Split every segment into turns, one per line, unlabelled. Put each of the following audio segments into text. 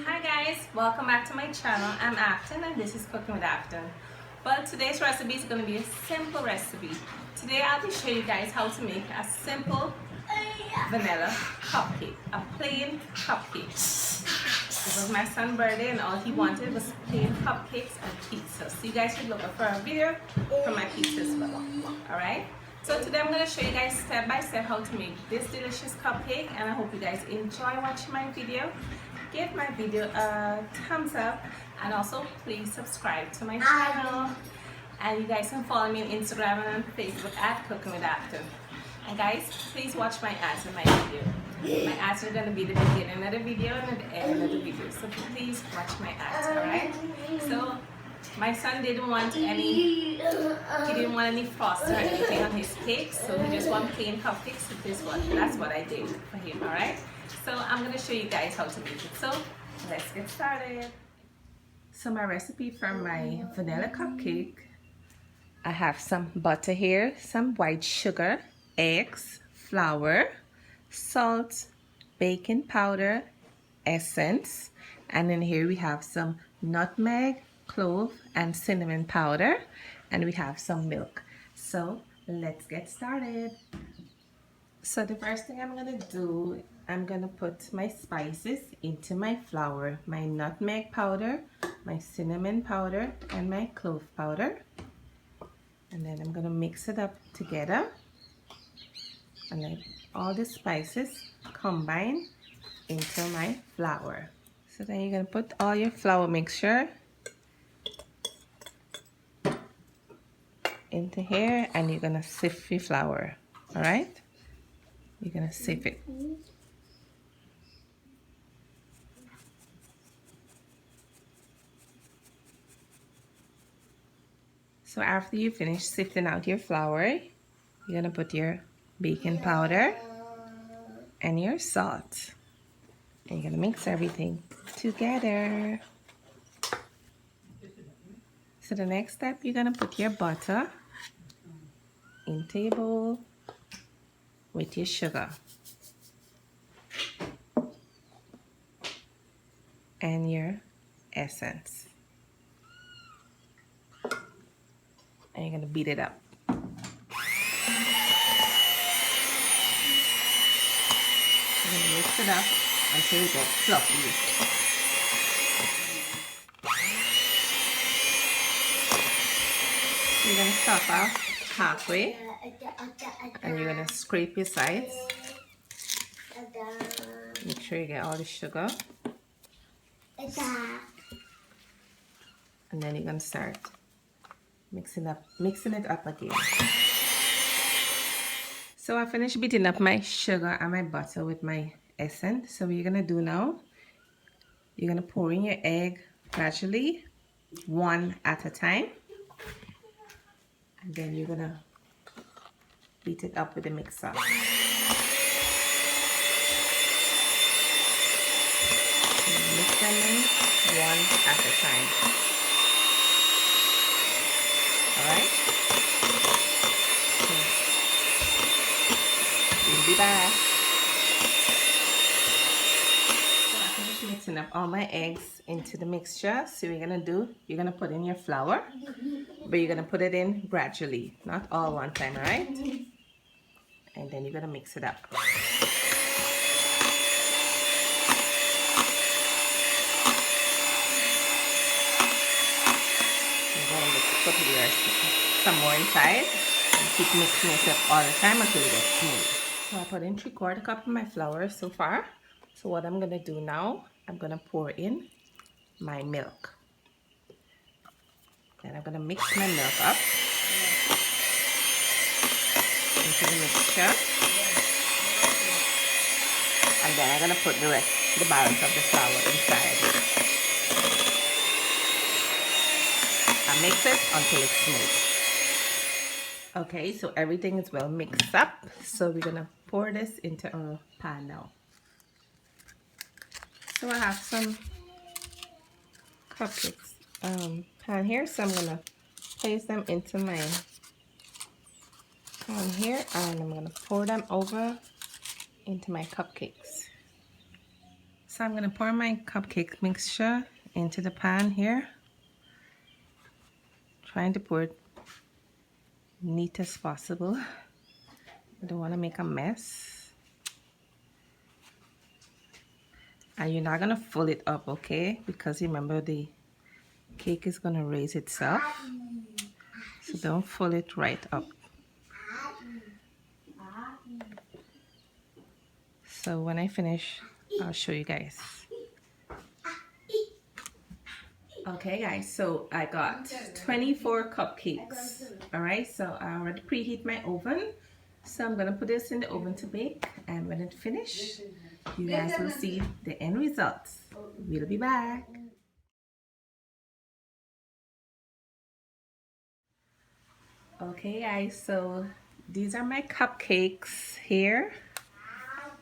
Hi guys, welcome back to my channel. I'm Afton and this is Cooking with Afton. Well, today's recipe is going to be a simple recipe. Today I'll be showing you guys how to make a simple vanilla cupcake, a plain cupcake. This was my son's birthday and all he wanted was plain cupcakes and pizza. So you guys should look up for a video for my pizza as well. Alright? So today I'm going to show you guys step by step how to make this delicious cupcake, and I hope you guys enjoy watching my video. Give my video a thumbs up and also please subscribe to my channel. And you guys can follow me on Instagram and on Facebook at Cooking with Afton. And guys, please watch my ads in my video. My ads are going to be the beginning of the video and at the end of the video. So please watch my ads, alright? So my son didn't want any frosting or anything on his cake, so he just wanted plain cupcakes. So that's what I did for him, alright? So I'm going to show you guys how to make it. So let's get started. So my recipe for my vanilla cupcake, I have some butter here, some white sugar, eggs, flour, salt, baking powder, essence, and then here we have some nutmeg, clove, and cinnamon powder, and we have some milk. So let's get started. So the first thing I'm going to do, I'm going to put my spices into my flour, my nutmeg powder, my cinnamon powder, and my clove powder. And then I'm going to mix it up together. And let all the spices combine into my flour. So then you're going to put all your flour mixture into here, and you're going to sift your flour. Alright? You're going to sift it. So after you finish sifting out your flour, you're going to put your baking powder and your salt. And you're going to mix everything together. So the next step, you're going to put your butter into your bowl with your sugar and your essence. And you're going to beat it up. You're going to mix it up until it gets fluffy. You're going to stop off halfway and you're going to scrape your sides. Make sure you get all the sugar. And then you're going to start mixing it up again. So I finished beating up my sugar and my butter with my essence. So what you're going to do now, you're going to pour in your egg gradually, one at a time. And then you're going to beat it up with the mixer. Mix them in one at a time. Alright? We'll be back. So I finished mixing up all my eggs into the mixture. So what you're going to do, you're going to put in your flour, but you're going to put it in gradually, not all one time, alright? And then you're going to mix it up. Put some more inside and keep mixing it up all the time until it gets smooth. So I put in 3/4 cup of my flour so far. So what I'm going to do now, I'm going to pour in my milk. Then I'm going to mix my milk up into the mixture. And then I'm going to put the balance of the flour inside. And mix it until it's smooth. Okay, so everything is well mixed up. So we're going to pour this into a pan now. So I have some cupcakes pan here, so I'm gonna place them into my pan here, and I'm gonna pour them over into my cupcakes. So I'm going to pour my cupcake mixture into the pan here. Trying to pour it neat as possible. I don't want to make a mess. And you're not going to fill it up, okay? Because remember, the cake is going to raise itself. So don't fill it right up. So when I finish, I'll show you guys. Okay guys, so I got 24 cupcakes. Alright, so I already preheat my oven. So I'm gonna put this in the oven to bake, and when it's finished, you guys will see the end results. We'll be back. Okay guys, so these are my cupcakes here.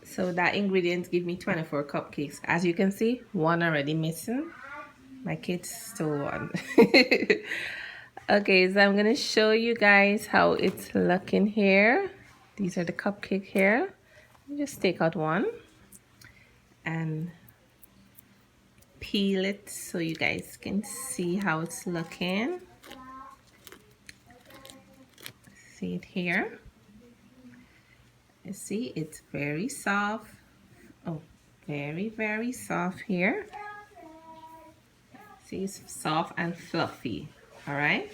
So that ingredients give me 24 cupcakes. As you can see, one already missing. My kids stole one. Okay, so I'm gonna show you guys how it's looking here. These are the cupcake here. Just take out one and peel it so you guys can see how it's looking. See it here. You see, it's very soft. Oh, very soft here. See, it's soft and fluffy. All right.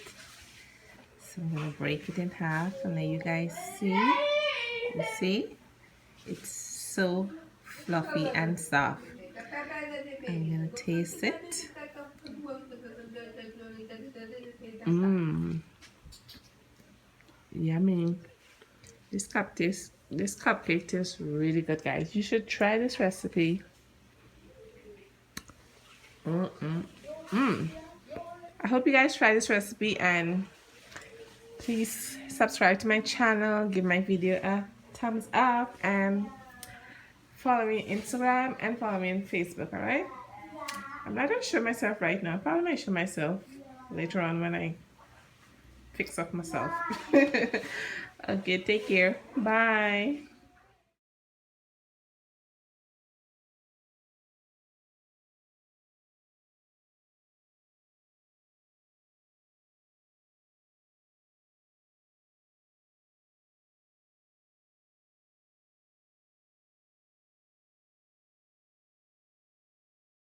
So I'm gonna break it in half and let you guys see. You see, it's so fluffy and soft. I'm gonna taste it. Yummy. This cupcake tastes really good, guys. You should try this recipe. I hope you guys try this recipe, and please subscribe to my channel, give my video a thumbs up, and follow me on Instagram and follow me on Facebook. All right, I'm not gonna show myself right now. Probably might show myself later on when I fix up myself. Okay, take care. Bye.